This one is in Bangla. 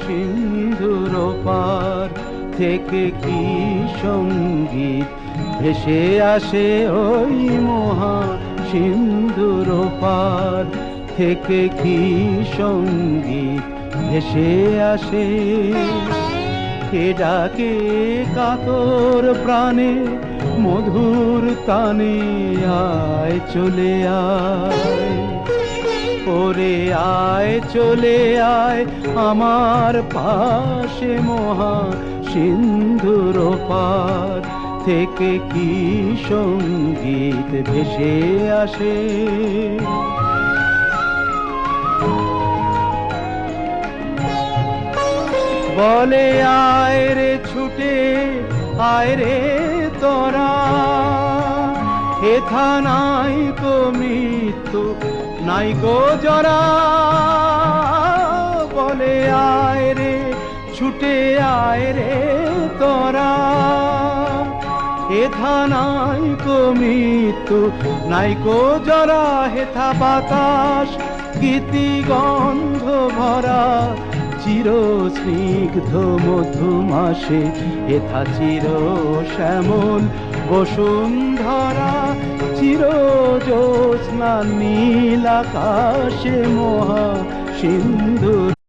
সিন্ধুর পার থেকে কি সঙ্গীত ভেসে আসে ওই মহা সিন্ধুর পার থেকে কি সঙ্গীত ভেসে আসে। কে ডাকে কাতর প্রাণে মধুর তানে, আয় চলে আয় ওরে আয় চলে আয় আমার পাশে, মহা সিন্ধুর পার থেকে কি সঙ্গীত ভেসে আসে। বলে আয় রে ছুটে আয় রে তোরা, হেথা নাই কো মৃত্যু নাই গো জরা। বলে আয় রে ছুটে আয় রে তোরা, হেথা নাই কো মৃত্যু নাই কো জরা। হেথা বাতাস গীতি গন্ধ ভরা, চির স্নিগ্ধ মধুমাসে হেথা চির শ্যামল বসুন্ধরা। চির জ্যোৎস্না নীল আকাশে মহা সিন্ধুর